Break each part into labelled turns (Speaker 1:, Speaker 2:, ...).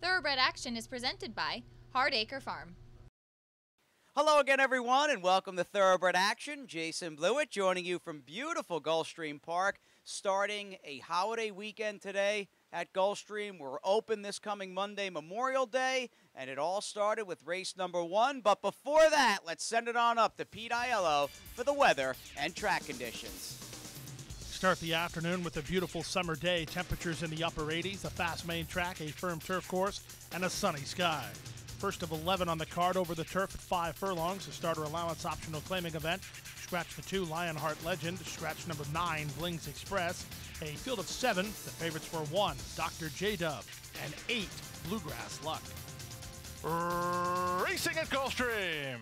Speaker 1: Thoroughbred Action is presented by Hardacre Farm.
Speaker 2: Hello again, everyone, and welcome to Thoroughbred Action. Jason Blewett joining you from beautiful Gulfstream Park, starting a holiday weekend today at Gulfstream. We're open this coming Monday, Memorial Day, and it all started with race number 1. But before that, let's send it on up to Pete Aiello for the weather and track conditions.
Speaker 3: Start the afternoon with a beautiful summer day. Temperatures in the upper 80s, a fast main track, a firm turf course, and a sunny sky. First of 11 on the card over the turf at 5 furlongs, a starter allowance optional claiming event. Scratch the 2, Lionheart Legend. Scratch number 9, Blings Express. A field of 7, the favorites were 1, Dr. J-Dub, and 8, Bluegrass Luck.
Speaker 4: Racing at Gulfstream.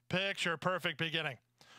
Speaker 4: Picture perfect beginning.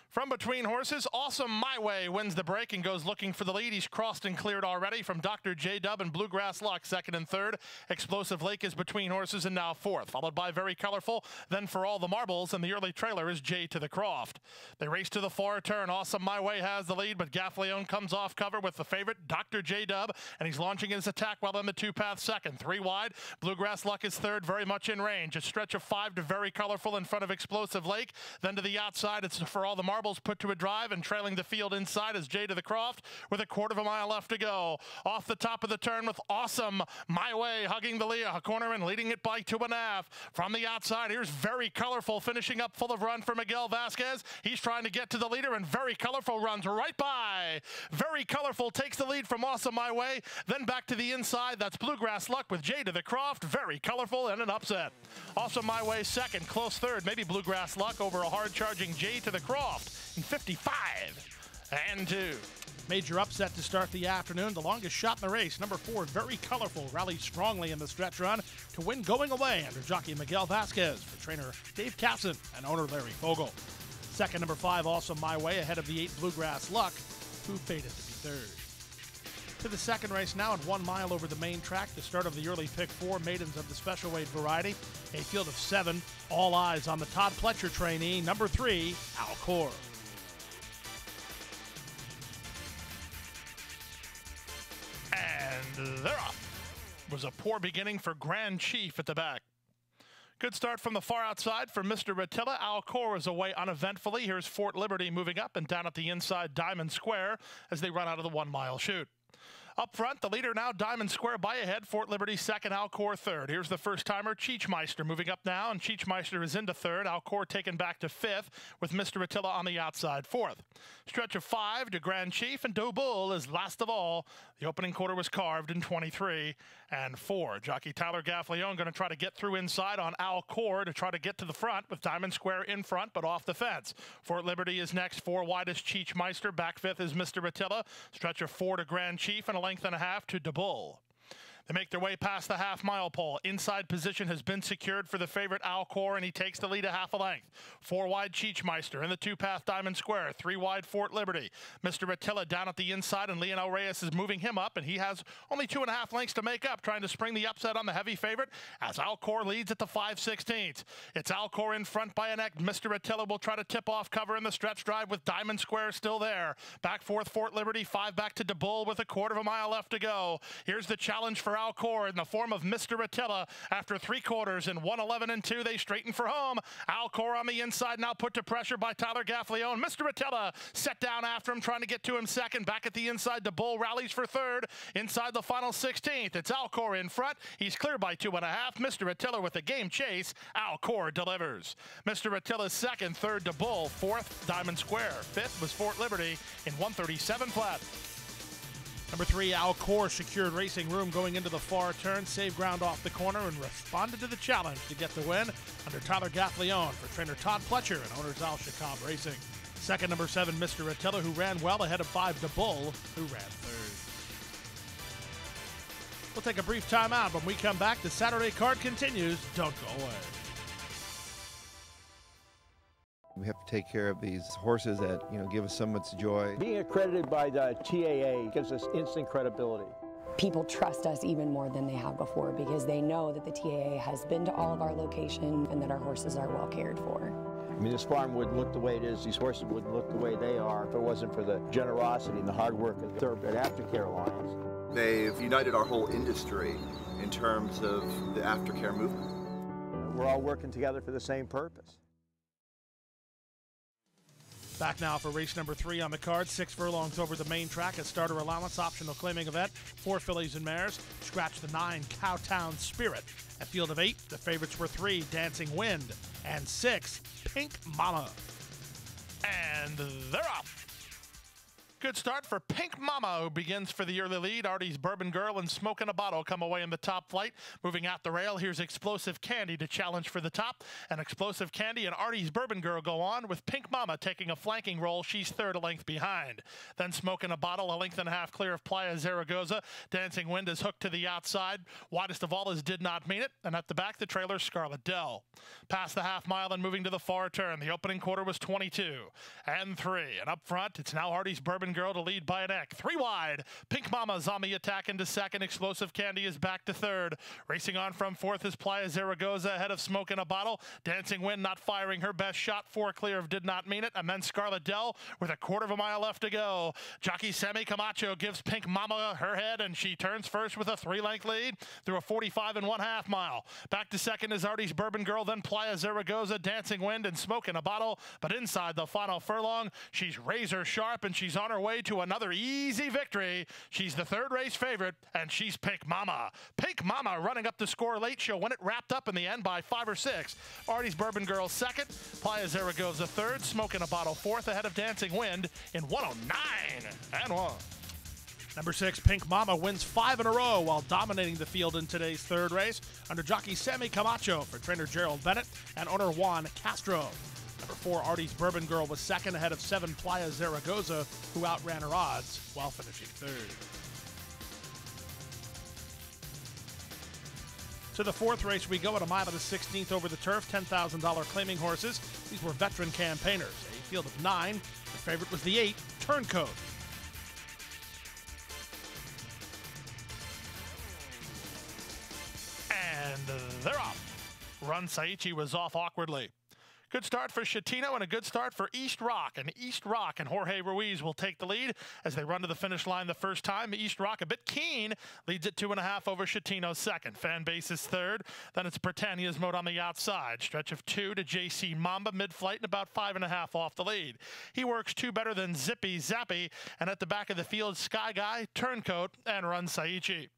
Speaker 4: From between horses, Awesome My Way wins the break and goes looking for the lead. He's crossed and cleared already from Dr. J-Dub and Bluegrass Luck, second and third. Explosive Lake is between horses and now fourth, followed by Very Colorful, then For All the Marbles, and the early trailer is J to the Croft. They race to the far turn. Awesome My Way has the lead, but Gaffleone comes off cover with the favorite, Dr. J-Dub, and he's launching his attack while in the two-path second. 3 wide, Bluegrass Luck is third, very much in range. A stretch of 5 to Very Colorful in front of Explosive Lake. Then to the outside, it's For All the Marbles put to a drive, and trailing the field inside is J to the Croft with a quarter of a mile left to go. Off the top of the turn with Awesome My Way hugging the Leah corner and leading it by 2.5. From the outside, here's Very Colorful finishing up full of run for Miguel Vasquez. He's trying to get to the leader, and Very Colorful runs right by. Very Colorful takes the lead from Awesome My Way, then back to the inside. That's Bluegrass Luck with J to the Croft, Very Colorful, and an upset. Awesome My Way second, close third, maybe Bluegrass Luck over a hard-charging J to the Croft in 55 and 2.
Speaker 3: Major upset to start the afternoon. The longest shot in the race, number 4, Very Colorful, rallies strongly in the stretch run to win going away under jockey Miguel Vasquez for trainer Dave Casson and owner Larry Fogel. Second, number 5, Awesome My Way, ahead of the 8, Bluegrass Luck, who faded to be third. To the second race now at 1 mile over the main track, the start of the early pick 4 maidens of the special weight variety. A field of 7, all eyes on the Todd Pletcher trainee, number 3, Alcor.
Speaker 4: And they're off. Was a poor beginning for Grand Chief at the back. Good start from the far outside for Mr. Attila. Alcor is away uneventfully. Here's Fort Liberty moving up and down at the inside Diamond Square as they run out of the 1 mile chute. Up front, the leader now, Diamond Square by ahead. Fort Liberty second, Alcor third. Here's the first-timer, Cheechmeister, moving up now, and Cheechmeister is into third. Alcor taken back to fifth, with Mr. Attila on the outside fourth. Stretch of 5 to Grand Chief, and Do Bull is last of all. The opening quarter was carved in 23 and 4. Jockey Tyler Gaffleone going to try to get through inside on Alcor to try to get to the front with Diamond Square in front, but off the fence. Fort Liberty is next, 4 wide is Cheechmeister. Back fifth is Mr. Attila. Stretch of 4 to Grand Chief, and a length and a half to De Bull. They make their way past the half-mile pole. Inside position has been secured for the favorite Alcor, and he takes the lead a half a length. 4 wide Cheechmeister in the two-path Diamond Square. 3 wide Fort Liberty. Mr. Attila down at the inside, and Leonel Reyes is moving him up, and he has only 2.5 lengths to make up, trying to spring the upset on the heavy favorite as Alcor leads at the 5/16. It's Alcor in front by a neck. Mr. Attila will try to tip off cover in the stretch drive with Diamond Square still there. Back fourth Fort Liberty, 5 back to De Bull with a quarter of a mile left to go. Here's the challenge for Alcor in the form of Mr. Attila. After 3 quarters in 1:11 and 2, they straighten for home. Alcor on the inside now put to pressure by Tyler Gaffleone. Mr. Attila set down after him, trying to get to him second. Back at the inside, De Bull rallies for third. Inside the final 16th, it's Alcor in front. He's clear by 2.5. Mr. Attila with a game chase. Alcor delivers. Mr. Attila's second, third De Bull, fourth Diamond Square. Fifth was Fort Liberty in 1:37 flat.
Speaker 3: Number 3, Alcor secured racing room going into the far turn, saved ground off the corner, and responded to the challenge to get the win under Tyler Gaffleone for trainer Todd Pletcher and owners Al Shakab Racing. Second, number 7, Mr. Attila, who ran well ahead of 5, De Bull, who ran third. We'll take a brief timeout. When we come back, the Saturday card continues. Don't go away.
Speaker 5: We have to take care of these horses that, give us so much joy.
Speaker 6: Being accredited by the TAA gives us instant credibility.
Speaker 7: People trust us even more than they have before because they know that the TAA has been to all of our locations and that our horses are well cared for.
Speaker 6: I mean, this farm wouldn't look the way it is, these horses wouldn't look the way they are if it wasn't for the generosity and the hard work of the Thoroughbred Aftercare Alliance.
Speaker 8: They've united our whole industry in terms of the aftercare movement.
Speaker 6: We're all working together for the same purpose.
Speaker 3: Back now for race number 3 on the card. 6 furlongs over the main track. A starter allowance, optional claiming event. 4 fillies and mares. Scratch the 9, Cowtown Spirit. At field of 8, the favorites were 3, Dancing Wind, and 6, Pink Mama.
Speaker 4: And they're off. Good start for Pink Mama, who begins for the early lead. Artie's Bourbon Girl and Smoke in a Bottle come away in the top flight. Moving out the rail, here's Explosive Candy to challenge for the top. And Explosive Candy and Artie's Bourbon Girl go on, with Pink Mama taking a flanking role. She's third, a length behind. Then Smoke in a Bottle, a length and a half clear of Playa Zaragoza. Dancing Wind is hooked to the outside. Widest of all is Did Not Mean It. And at the back, the trailer, Scarlet Dell. Past the half mile and moving to the far turn. The opening quarter was 22 and 3. And up front, it's now Artie's Bourbon Girl to lead by a neck. 3 wide. Pink Mama's on the attack into second. Explosive Candy is back to third. Racing on from fourth is Playa Zaragoza ahead of Smoke in a Bottle. Dancing Wind not firing her best shot. 4 clear of Did Not Mean It. And then Scarlet Dell with a quarter of a mile left to go. Jockey Sammy Camacho gives Pink Mama her head, and she turns first with a 3-length lead through a 45 1/2 mile. Back to second is Artie's Bourbon Girl, then Playa Zaragoza, Dancing Wind, and Smoke in a Bottle. But inside the final furlong, she's razor sharp, and she's on her way to another easy victory. She's the third race favorite, and she's Pink Mama. Pink Mama running up the score late. She'll win it wrapped up in the end by 5 or 6. Artie's Bourbon Girl second, Playa Zaragoza third, Smoke in a Bottle fourth, ahead of Dancing Wind in 109 and 1.
Speaker 3: Number 6, Pink Mama, wins 5 in a row while dominating the field in today's third race under jockey Sammy Camacho for trainer Gerald Bennett and owner Juan Castro. Number 4, Artie's Bourbon Girl was second ahead of 7, Playa Zaragoza, who outran her odds while finishing third. To the fourth race we go at a mile to the 16th over the turf, $10,000 claiming horses. These were veteran campaigners. A field of 9. The favorite was the 8, Turncoat.
Speaker 4: And they're off. Run Saichi was off awkwardly. Good start for Chatino and a good start for East Rock. And East Rock and Jorge Ruiz will take the lead as they run to the finish line the first time. East Rock, a bit keen, leads at 2.5 over Chatino second. Fan base is third. Then it's Britannia's Mode on the outside. Stretch of 2 to JC Mamba mid-flight and about 5.5 off the lead. He works 2 better than Zippy Zappy. And at the back of the field, Sky Guy, Turncoat, and Run Saichi.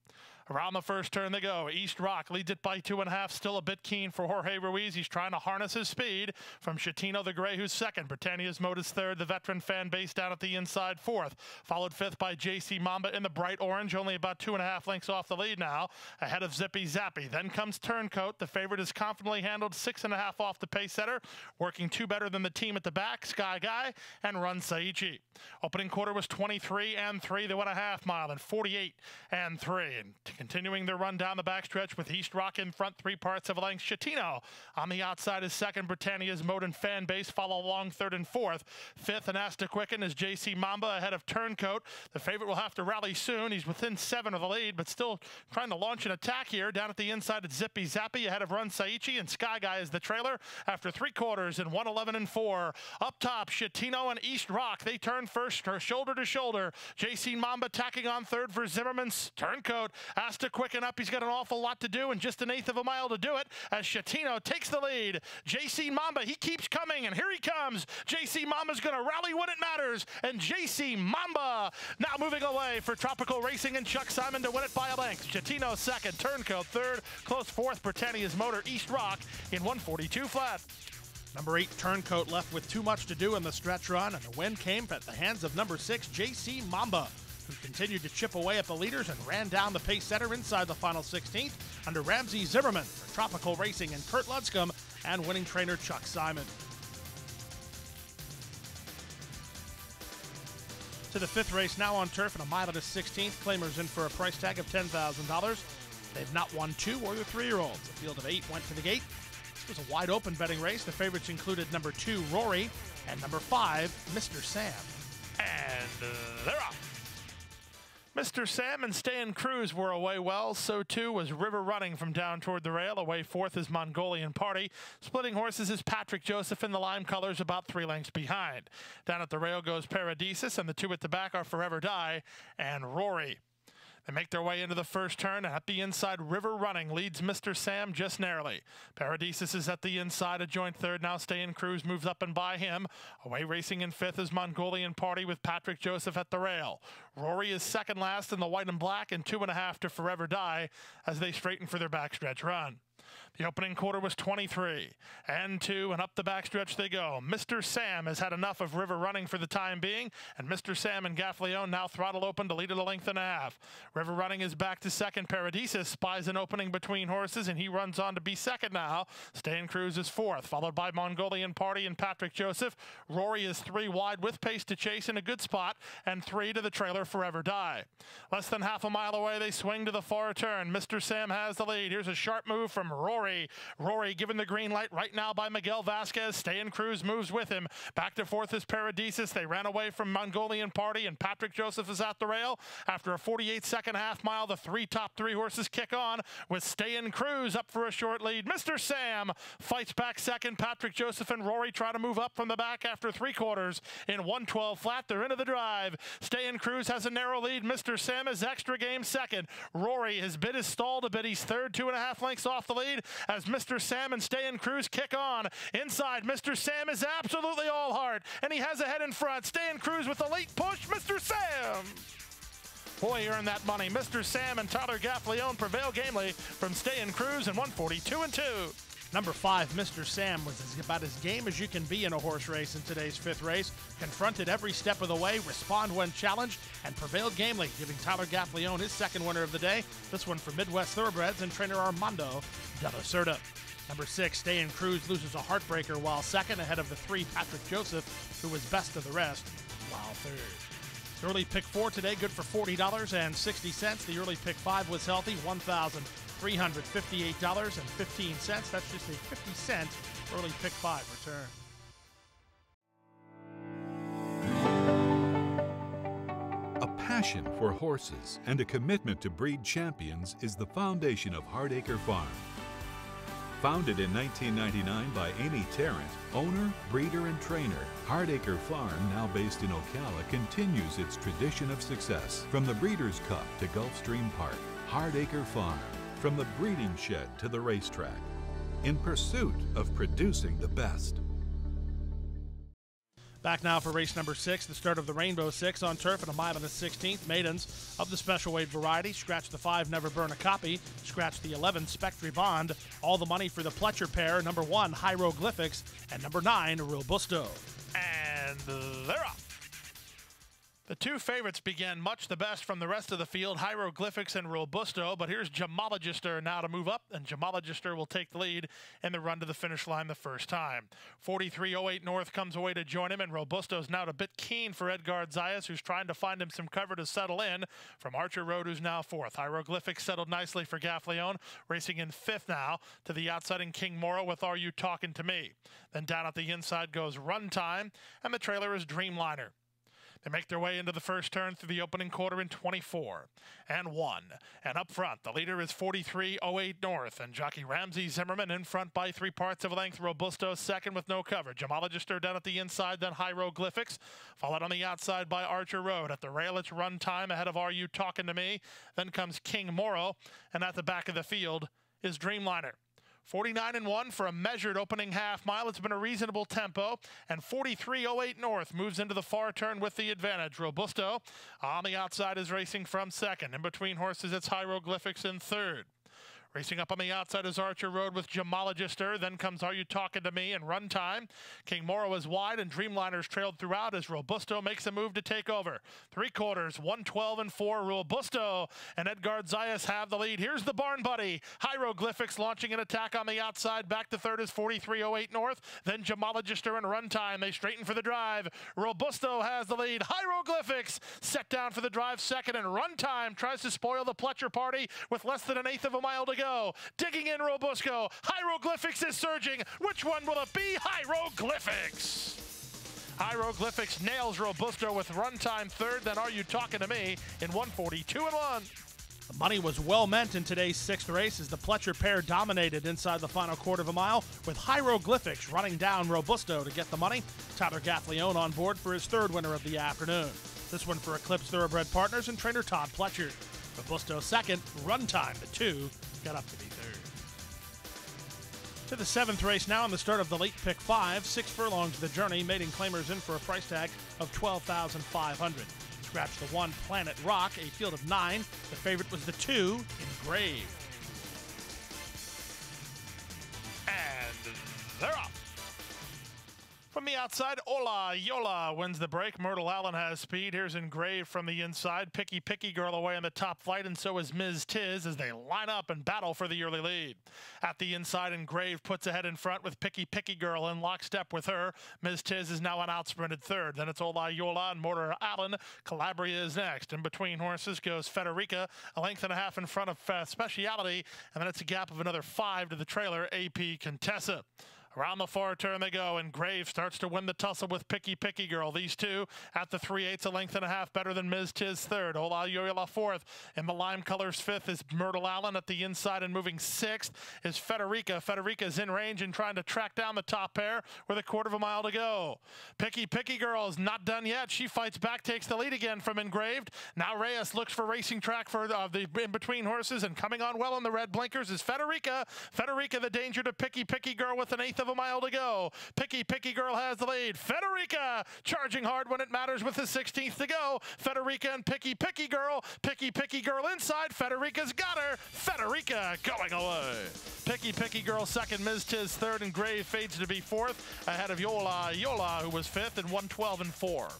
Speaker 4: Around the first turn they go. East Rock leads it by 2.5. Still a bit keen for Jorge Ruiz. He's trying to harness his speed. From Chatino the Gray, who's second. Britannia's Mode is third. The veteran fan base down at the inside fourth. Followed fifth by JC Mamba in the bright orange. Only about 2.5 lengths off the lead now. Ahead of Zippy Zappy. Then comes Turncoat. The favorite is confidently handled. 6.5 off the pace setter. Working 2 better than the team at the back. Sky Guy and Run Saichi. Opening quarter was 23 and 3. They went a half mile and 48 and 3. And continuing their run down the backstretch with East Rock in front, 3 parts of a length. Chatino on the outside is second. Britannia's Mode and fan base follow along third and fourth. Fifth and Asta Quicken is JC Mamba ahead of Turncoat. The favorite will have to rally soon. He's within 7 of the lead, but still trying to launch an attack here. Down at the inside, it's Zippy Zappy ahead of Run Saichi, and Sky Guy is the trailer after 3 quarters in 111 and 4. Up top, Chatino and East Rock. They turn first, shoulder to shoulder. JC Mamba tacking on third for Zimmerman's Turncoat. Asta Quicken up. He's got an awful lot to do and just 1/8 of a mile to do it as Chatino takes the lead. JC Mamba, he keeps coming, and here he comes. JC Mamba's going to rally when it matters, and JC Mamba now moving away for Tropical Racing and Chuck Simon to win it by a length. Chatino second, Turncoat third, close fourth, Britannia's Motor East Rock in 142 flat.
Speaker 3: Number 8, Turncoat, left with too much to do in the stretch run, and the win came at the hands of number 6, JC Mamba, who continued to chip away at the leaders and ran down the pace setter inside the final 16th under Ramsey Zimmerman for Tropical Racing and Kurt Ludscombe and winning trainer Chuck Simon. To the 5th race now on turf and a mile to the 16th. Claimers in for a price tag of $10,000. They've not won 2 or the 3-year-olds. The field of 8 went to the gate. This was a wide open betting race. The favorites included number 2, Rory, and number 5, Mr. Sam.
Speaker 4: And they're off. Mr. Sam and Stan Cruz were away well. So too was River Running from down toward the rail. Away fourth is Mongolian Party. Splitting horses is Patrick Joseph in the lime colors, about 3 lengths behind. Down at the rail goes Paradisus, and the 2 at the back are Forever Die and Rory. They make their way into the first turn, and at the inside, River Running leads Mr. Sam just narrowly. Paradisus is at the inside, a joint third. Now Stay in Cruise moves up and by him. Away racing in fifth is Mongolian Party with Patrick Joseph at the rail. Rory is second last in the white and black, and 2.5 to Forever Die as they straighten for their backstretch run. The opening quarter was 23 and 2, and up the backstretch they go. Mr. Sam has had enough of River Running for the time being, and Mr. Sam and Gaffleone now throttle open to lead at 1.5 lengths. River Running is back to second. Paradisus spies an opening between horses, and he runs on to be second now. Stay in Cruise is fourth, followed by Mongolian Party and Patrick Joseph. Rory is 3 wide with pace to chase in a good spot, and 3 to the trailer Forever Die. Less than half a mile away, they swing to the far turn. Mr. Sam has the lead. Here's a sharp move from Rory. Rory given the green light right now by Miguel Vasquez. Stay in Cruise moves with him. Back to fourth is Paradisus. They ran away from Mongolian Party, and Patrick Joseph is at the rail. After a 48-second half mile, the top three horses kick on with Stay in Cruise up for a short lead. Mr. Sam fights back second. Patrick Joseph and Rory try to move up from the back after 3/4 in 1:12 flat. They're into the drive. Stay in Cruise has a narrow lead. Mr. Sam is extra game second. Rory has bid his stall to bid. He's third, 2.5 lengths off the lead as Mr. Sam and Stay in Cruise kick on. Inside, Mr. Sam is absolutely all heart, and he has a head in front. Stay in Cruise with a late push. Mr. Sam! Boy, he earned that money. Mr. Sam and Tyler Gaffleone prevail gamely from Stay in Cruise in 1:42 and 2.
Speaker 3: Number 5, Mr. Sam, was about as game as you can be in a horse race in today's 5th race. Confronted every step of the way, respond when challenged, and prevailed gamely, giving Tyler Gaffleone his second winner of the day. This one for Midwest Thoroughbreds and trainer Armando de la Cerda. Number 6, Stay in Cruise, loses a heartbreaker while second, ahead of the 3, Patrick Joseph, who was best of the rest, while third. The early pick 4 today, good for $40.60. The early pick 5 was healthy, $1,358.15. That's just a 50-cent early pick 5 return.
Speaker 9: A passion for horses and a commitment to breed champions is the foundation of Hardacre Farm. Founded in 1999 by Amy Tarrant, owner, breeder, and trainer, Hardacre Farm, now based in Ocala, continues its tradition of success. From the Breeders' Cup to Gulfstream Park, Hardacre Farm, from the breeding shed to the racetrack, in pursuit of producing the best.
Speaker 3: Back now for race number 6, the start of the Rainbow 6 on turf at 1 1/16. Maidens of the special weight variety. Scratch the 5, Never Burn a Copy. Scratch the 11, Spectre Bond. All the money for the Pletcher pair, number 1, Hieroglyphics, and number 9, Robusto.
Speaker 4: And they're off. The 2 favorites began much the best from the rest of the field, Hieroglyphics and Robusto, but here's Gemologister now to move up, and Gemologister will take the lead in the run to the finish line the first time. 43.08 North comes away to join him, and Robusto's now a bit keen for Edgard Zayas, who's trying to find him some cover to settle in from Archer Road, who's now 4th. Hieroglyphics settled nicely for Gaffleone, racing in 5th now to the outside in King Moro with Are You Talking to Me? Then down at the inside goes Run Time, and the trailer is Dreamliner. They make their way into the first turn through the opening quarter in 24 and 1. And up front, the leader is 43.08 North, and jockey Ramsey Zimmerman in front by 3 parts of a length. Robusto second with no cover. Gemologister down at the inside, then Hieroglyphics, followed on the outside by Archer Road. At the rail, it's Run Time ahead of Are You Talking to Me? Then comes King Moro, and at the back of the field is Dreamliner. 49 and 1 for a measured opening half mile. It's been a reasonable tempo, and 43.08 North moves into the far turn with the advantage. Robusto on the outside is racing from second. In between horses, it's Hieroglyphics in third. Racing up on the outside is Archer Road with Gemologister. Then comes Are You Talking to Me? And Run Time. King Moro is wide, and Dreamliner's trailed throughout as Robusto makes a move to take over. 3/4, 1:12 and 4. Robusto and Edgard Zayas have the lead. Here's the Barn Buddy. Hieroglyphics launching an attack on the outside. Back to third is 43.08 North. Then Gemologister and Run Time. They straighten for the drive. Robusto has the lead. Hieroglyphics set down for the drive second, and Run Time tries to spoil the Pletcher party with less than 1/8 of a mile to go. Digging in Robusto. Hieroglyphics is surging. Which one will it be? Hieroglyphics. Hieroglyphics nails Robusto with Run Time third. Then Are You Talking to Me in 1:42 and 1.
Speaker 3: The money was well meant in today's 6th race as the Pletcher pair dominated inside the final quarter of a mile, with Hieroglyphics running down Robusto to get the money. Tyler Gaffleone on board for his 3rd winner of the afternoon. This one for Eclipse Thoroughbred Partners and trainer Todd Pletcher. Robusto second, Run Time, the 2, got up to be third. To the 7th race now, on the start of the late pick 5, 6 furlongs the journey, maiden claimers in for a price tag of $12,500. Scratch the 1, Planet Rock, a field of 9. The favorite was the 2, Engraved.
Speaker 4: And they're off. From the outside, Ola Yola wins the break. Myrtle Allen has speed. Here's Engraved from the inside. Picky Girl away in the top flight, and so is Ms. Tiz as they line up and battle for the early lead. At the inside, Engraved puts ahead in front with Picky Girl in lockstep with her. Ms. Tiz is now on outsprinted third. Then it's Ola Yola and Myrtle Allen. Calabria is next. In between horses goes Federica, a length and a half in front of Speciality, and then it's a gap of another 5 to the trailer, AP Contessa. Around the far turn they go, and Grave starts to win the tussle with Picky Girl. These two at the 3/8, a length and a half better than Ms. Tiz third. Ola Yola fourth. In the lime colors fifth is Myrtle Allen. At the inside and moving sixth is Federica. Federica's in range and trying to track down the top pair with a quarter of a mile to go. Picky Girl is not done yet. She fights back, takes the lead again from Engraved. Now Reyes looks for racing track for the in-between horses, and coming on well in the red blinkers is Federica. Federica the danger to Picky Girl with an eighth of a mile to go. Picky Girl has the lead. Federica charging hard when it matters with the 16th to go. Federica and Picky Girl. Picky Girl inside. Federica's got her. Federica going away. Picky Girl second. Ms. Tiz third, and Grave fades to be fourth ahead of Yola who was fifth in 1:12 and 4.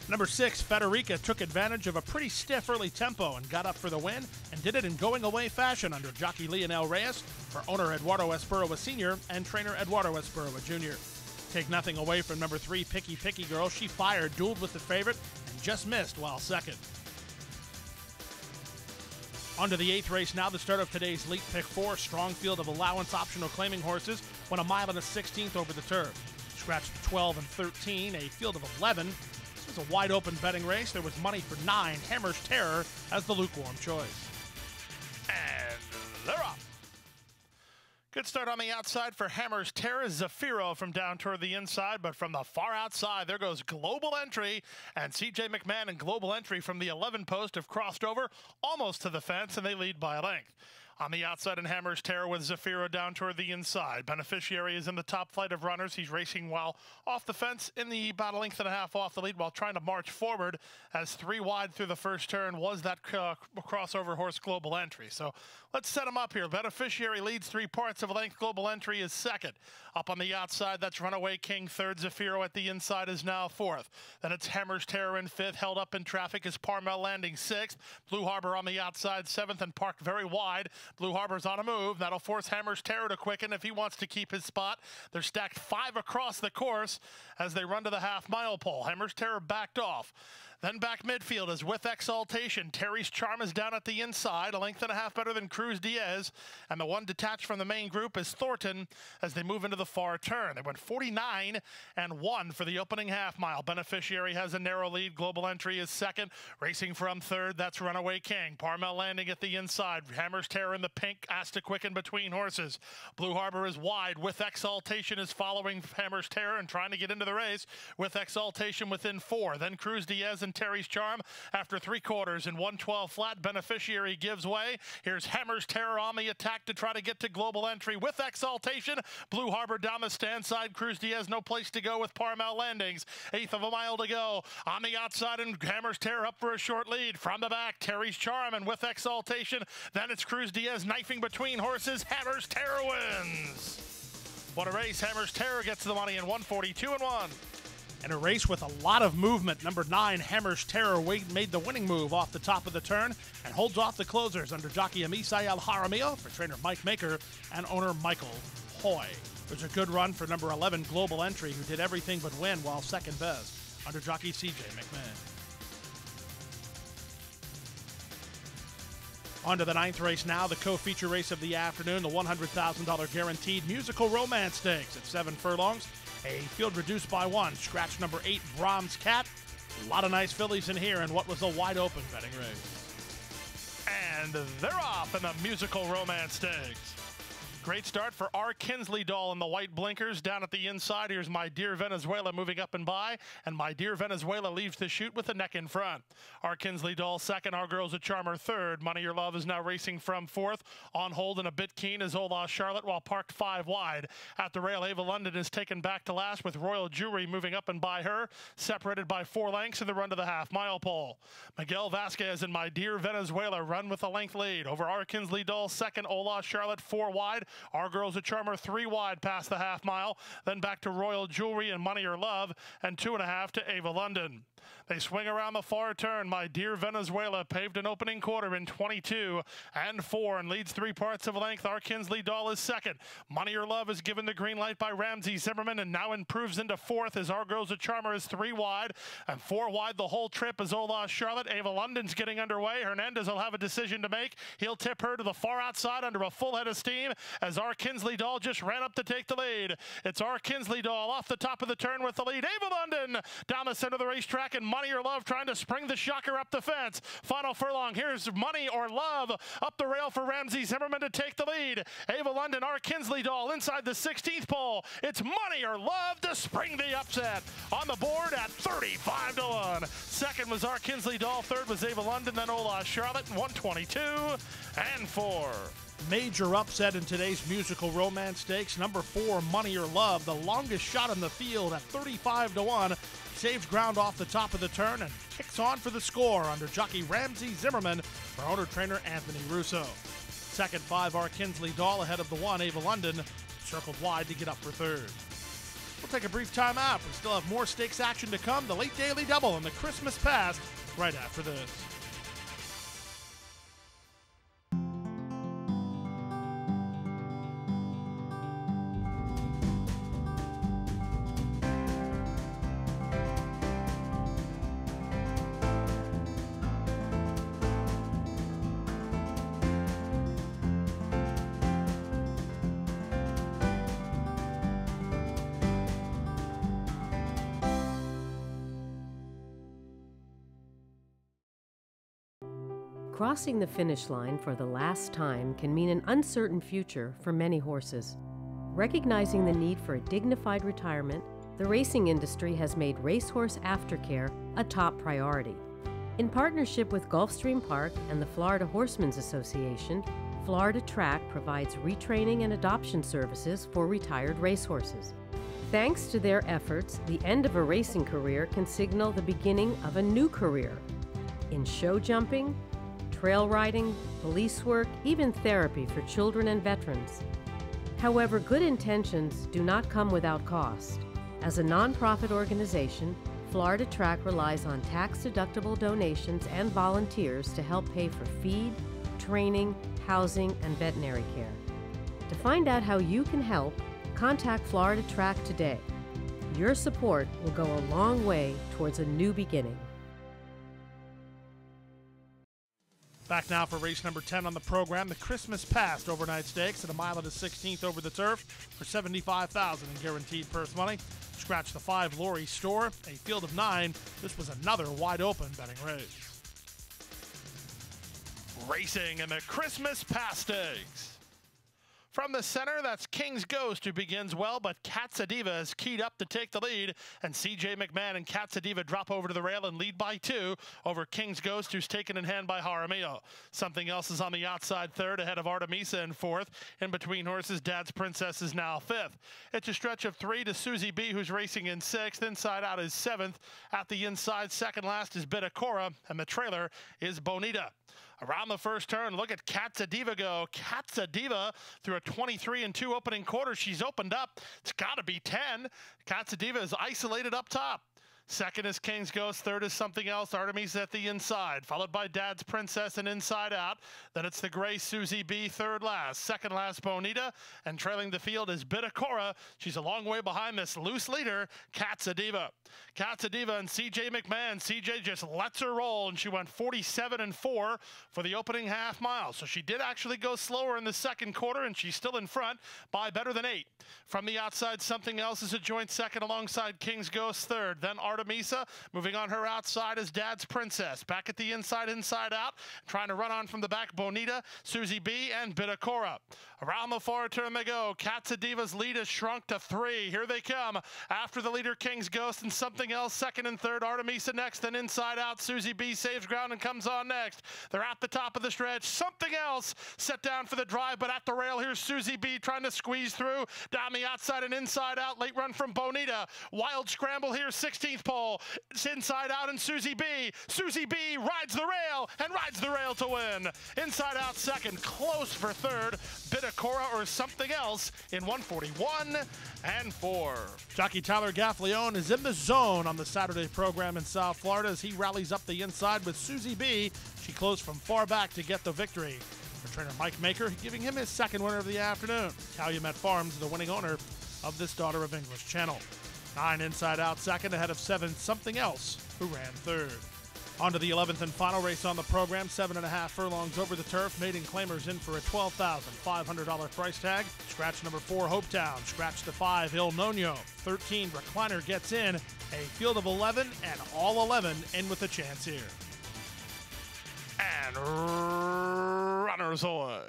Speaker 3: Number 6, Federica took advantage of a pretty stiff early tempo and got up for the win, and did it in going-away fashion under jockey Lionel Reyes for owner Eduardo Esperoa Sr. and trainer Eduardo Esperoa Jr. Take nothing away from number 3, Picky Girl. She fired, dueled with the favorite, and just missed while second. On to the 8th race now, the start of today's late pick 4. Strong field of allowance optional claiming horses went a mile and a 16th over the turf. Scratched 12 and 13, a field of 11. This was a wide-open betting race. There was money for 9, Hammer's Terror as the lukewarm choice.
Speaker 4: And they're off. Good start on the outside for Hammer's Terror. Zafiro from down toward the inside, but from the far outside, there goes Global Entry, and C.J. McMahon and Global Entry from the 11 post have crossed over almost to the fence, and they lead by a length. On the outside in Hammer's Terror with Zafiro down toward the inside. Beneficiary is in the top flight of runners. He's racing while off the fence in the about a length and a half off the lead while trying to march forward, as 3 wide through the first turn was that crossover horse Global Entry. So let's set him up here. Beneficiary leads 3 parts of a length. Global Entry is second. Up on the outside, that's Runaway King third. Zafiro at the inside is now fourth. Then it's Hammer's Terror in fifth. Held up in traffic is Parmel Landing sixth. Blue Harbor on the outside seventh and parked very wide. Blue Harbor's on a move. That'll force Hammer's Terror to quicken if he wants to keep his spot. They're stacked 5 across the course as they run to the half-mile pole. Hammer's Terror backed off. Then back midfield is With Exaltation. Terry's Charm is down at the inside, a length and a half better than Cruz Diaz. And the one detached from the main group is Thornton as they move into the far turn. They went 49 and 1 for the opening half mile. Beneficiary has a narrow lead. Global Entry is second. Racing from third, that's Runaway King. Parmel Landing at the inside. Hammer's Terror in the pink, asked to quicken between horses. Blue Harbor is wide. With Exaltation is following Hammer's Terror and trying to get into the race. With Exaltation within 4. Then Cruz Diaz and Terry's Charm after 3/4 in 1:12 flat. Beneficiary gives way. Here's Hammer's Terror on the attack to try to get to Global Entry. With Exaltation, Blue Harbor down the stand side. Cruz Diaz no place to go with Parmel Landings. 1/8 of a mile to go. On the outside, and Hammer's Terror up for a short lead. From the back, Terry's Charm and With Exaltation. Then it's Cruz Diaz knifing between horses. Hammer's Terror wins. What a race. Hammer's Terror gets the money in 1:42 and 1.
Speaker 3: In a race with a lot of movement, number 9, Hammer's Terror, made the winning move off the top of the turn and holds off the closers under jockey Amisai El Jaramillo for trainer Mike Maker and owner Michael Hoy. There's a good run for number 11, Global Entry, who did everything but win while second best under jockey C.J. McMahon. On to the 9th race now, the co-feature race of the afternoon, the $100,000 guaranteed Musical Romance Stakes at 7 furlongs. A field reduced by 1. Scratch number 8, Brahms Cat. A lot of nice fillies in here in what was a wide-open betting race.
Speaker 4: And they're off in the Musical Romance Stakes. Great start for our Kinsley doll in the white blinkers down at the inside. Here's My Dear Venezuela moving up and by, and My Dear Venezuela leaves the chute with the neck in front. Our Kinsley doll second, Our Girl's a Charmer third. Money Your Love is now racing from fourth. On hold and a bit keen is Ola Charlotte, while parked 5 wide. At the rail, Ava London is taken back to last with Royal Jewelry moving up and by her, separated by 4 lengths in the run to the half-mile pole. Miguel Vasquez and My Dear Venezuela run with a length lead. Over Our Kinsley doll second, Ola Charlotte 4 wide. Our Girl's a Charmer 3 wide past the half mile. Then back to Royal Jewelry and Money Your Love, and 2.5 to Ava London. They swing around the far turn. My Dear Venezuela paved an opening quarter in 22 and 4 and leads 3 parts of a length. Our Kinsley doll is second. Money Your Love is given the green light by Ramsey Zimmerman and now improves into fourth as Our Girl's a Charmer is 3 wide and 4 wide the whole trip as Ola Charlotte. Ava London's getting underway. Hernandez will have a decision to make. He'll tip her to the far outside under a full head of steam as Our Kinsley doll just ran up to take the lead. It's Our Kinsley doll off the top of the turn with the lead. Ava London down the center of the racetrack and Money Your Love trying to spring the shocker up the fence. Final furlong. Here's Money or Love up the rail for Ramsey Zimmerman to take the lead. Ava London, Our Kinsley doll inside the 16th pole. It's Money or Love to spring the upset. On the board at 35 to 1. Second was Our Kinsley doll. Third was Ava London. Then Ola Charlotte. 122 and 4.
Speaker 3: Major upset in today's musical romance stakes. Number 4, Money or Love, the longest shot in the field at 35 to 1. Saves ground off the top of the turn and kicks on for the score under jockey Ramsey Zimmerman for owner-trainer Anthony Russo. Second 5, Our Kinsley doll ahead of the 1, Ava London, circled wide to get up for third. We'll take a brief time out. We still have more stakes action to come. The late Daily Double and the Christmas Pass right after this.
Speaker 10: Crossing the finish line for the last time can mean an uncertain future for many horses. Recognizing the need for a dignified retirement, the racing industry has made racehorse aftercare a top priority. In partnership with Gulfstream Park and the Florida Horsemen's Association, Florida Track provides retraining and adoption services for retired racehorses. Thanks to their efforts, the end of a racing career can signal the beginning of a new career in show jumping, trail riding, police work, even therapy for children and veterans. However, good intentions do not come without cost. As a nonprofit organization, Florida Track relies on tax-deductible donations and volunteers to help pay for feed, training, housing, and veterinary care. To find out how you can help, contact Florida Track today. Your support will go a long way towards a new beginning.
Speaker 3: Back now for race number 10 on the program, the Christmas Pass overnight stakes at a mile of the 16th over the turf for $75,000 in guaranteed purse money. Scratch the 5 Lori Store, a field of 9. This was another wide open betting race.
Speaker 4: Racing in the Christmas Pass stakes. From the center, that's King's Ghost, who begins well, but Katsadiva is keyed up to take the lead, and C.J. McMahon and Katsadiva drop over to the rail and lead by 2 over King's Ghost, who's taken in hand by Jaramillo. Something Else is on the outside third, ahead of Artemisa in fourth. In between horses, Dad's Princess is now fifth. It's a stretch of 3 to Susie B, who's racing in sixth. Inside out is seventh. At the inside, second last is Bitacora, and the trailer is Bonita. Around the first turn, look at Katsadiva go. Katsadiva through a 23-2 opening quarter. She's opened up. It's got to be 10. Katsadiva is isolated up top. Second is King's Ghost. Third is Something Else. Artemisa at the inside, followed by Dad's Princess and Inside Out. Then it's the gray Susie B, third last. Second last, Bonita. And trailing the field is Bitacora. She's a long way behind this loose leader, Katsadiva. Katsadiva and C.J. McMahon. C.J. just lets her roll, and she went 47-4 for the opening half mile. So she did actually go slower in the second quarter, and she's still in front by better than 8. From the outside, Something Else is a joint second alongside King's Ghost third. Then Artemisa moving on her outside is Dad's Princess. Back at the inside out, trying to run on from the back, Bonita, Susie B, and Bitacora. Around the far turn they go. Katsadiva's lead has shrunk to 3. Here they come. After the leader, King's Ghost and Something Else second and third. Artemisa next, then inside out. Susie B saves ground and comes on next. They're at the top of the stretch. Something Else set down for the drive, but at the rail, here's Susie B trying to squeeze through. Down the outside and inside out. Late run from Bonita. Wild scramble here, 16th pole. It's inside out and Susie B. Susie B rides the rail and rides the rail to win. Inside out second, close for third. Bitacora or Something Else in 1:41 and 4.
Speaker 3: Jockey Tyler Gaffleone is in the zone on the Saturday program in South Florida as he rallies up the inside with Susie B. She closed from far back to get the victory. For trainer Mike Maker, giving him his second winner of the afternoon. Calumet Farms, the winning owner of this Daughter of English channel. 9 inside out second ahead of 7 Something Else, who ran third. On to the 11th and final race on the program, 7.5 furlongs over the turf. Maiden Claimers in for a $12,500 price tag. Scratch number 4, Hopetown. Scratch to 5, Il Nono. 13, Recliner gets in. A field of 11, and all 11 in with a chance here.
Speaker 4: And runners away.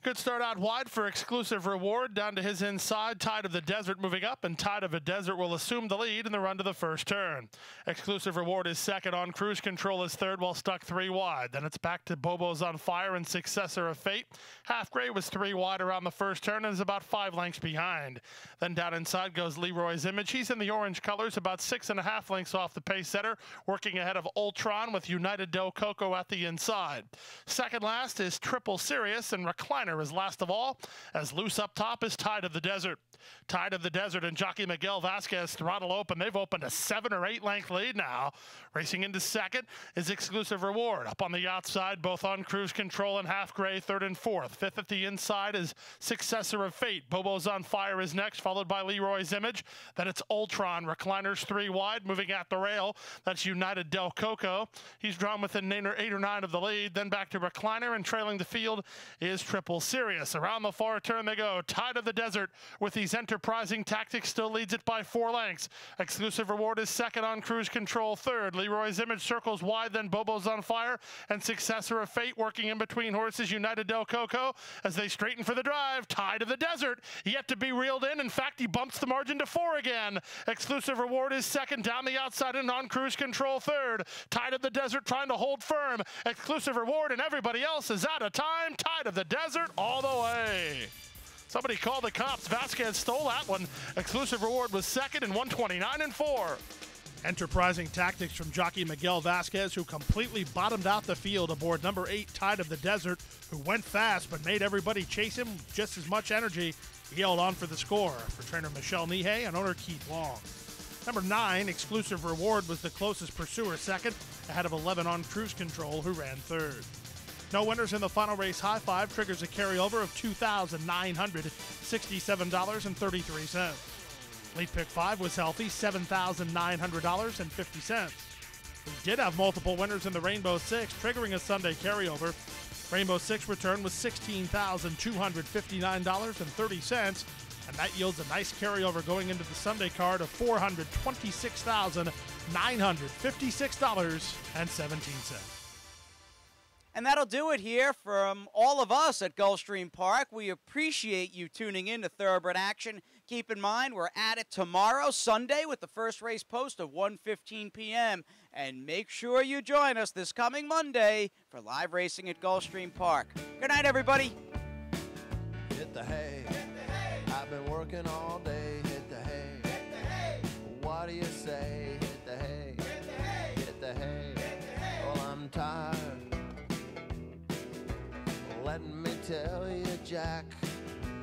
Speaker 4: Good start out wide for Exclusive Reward. Down to his inside. Tide of the Desert moving up, and Tide of the Desert will assume the lead in the run to the first turn. Exclusive Reward is second. On Cruise Control is third, while stuck 3 wide. Then it's back to Bobo's on Fire and Successor of Fate. Half Gray was 3 wide around the first turn and is about 5 lengths behind. Then down inside goes Leroy's Image. He's in the orange colors, about 6.5 lengths off the pace setter, working ahead of Ultron with United Del Coco at the inside. Second last is Triple Sirius, and Recliner is last of all, as loose up top is Tide of the Desert. Tide of the Desert and jockey Miguel Vasquez throttle open. They've opened a 7 or 8 length lead now. Racing into second is Exclusive Reward. Up on the outside, both on Cruise Control and Half Gray, third and fourth. Fifth at the inside is Successor of Fate. Bobo's on Fire is next, followed by Leroy's Image. Then it's Ultron. Recliners 3 wide, moving at the rail. That's United Del Coco. He's drawn within 8 or 9 of the lead. Then back to Recliner, and trailing the field is Triple Sirius. Around the far turn they go. Tide of the Desert with these enterprising tactics still leads it by 4 lengths. Exclusive Reward is second, on Cruise Control third. Leroy's Image circles wide, then Bobo's on Fire and Successor of Fate working in between horses United Del Coco as they straighten for the drive. Tide of the Desert yet to be reeled in. In fact, he bumps the margin to 4 again. Exclusive Reward is second, down the outside and on Cruise Control third. Tide of the Desert trying to hold firm. Exclusive Reward and everybody else is out of time. Tide of the Desert all the way. Somebody called the cops. Vasquez stole that one. Exclusive Reward was second in 129 and 4.
Speaker 3: Enterprising tactics from jockey Miguel Vasquez, who completely bottomed out the field aboard number 8, Tide of the Desert, who went fast but made everybody chase him with just as much energy. He held on for the score. For trainer Michelle Nihei and owner Keith Long. Number 9, Exclusive Reward, was the closest pursuer second, ahead of 11 on Cruise Control, who ran third. No winners in the final race. High Five triggers a carryover of $2,967.33. Lead Pick 5 was healthy, $7,900.50. We did have multiple winners in the Rainbow 6, triggering a Sunday carryover. Rainbow 6 return was $16,259.30, and that yields a nice carryover going into the Sunday card of $426,956.17.
Speaker 2: And that'll do it here from all of us at Gulfstream Park. We appreciate you tuning in to Thoroughbred Action. Keep in mind, we're at it tomorrow, Sunday, with the first race post of 1:15 p.m. And make sure you join us this coming Monday for live racing at Gulfstream Park. Good night, everybody.
Speaker 11: Hit the hay. I've been working all day. Hit the hay. Hit the hay. What do you say? Hit the hay. Hit the hay. Hit the hay. Well, I'm tired. Let me tell you, Jack,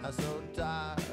Speaker 11: I'm so tired.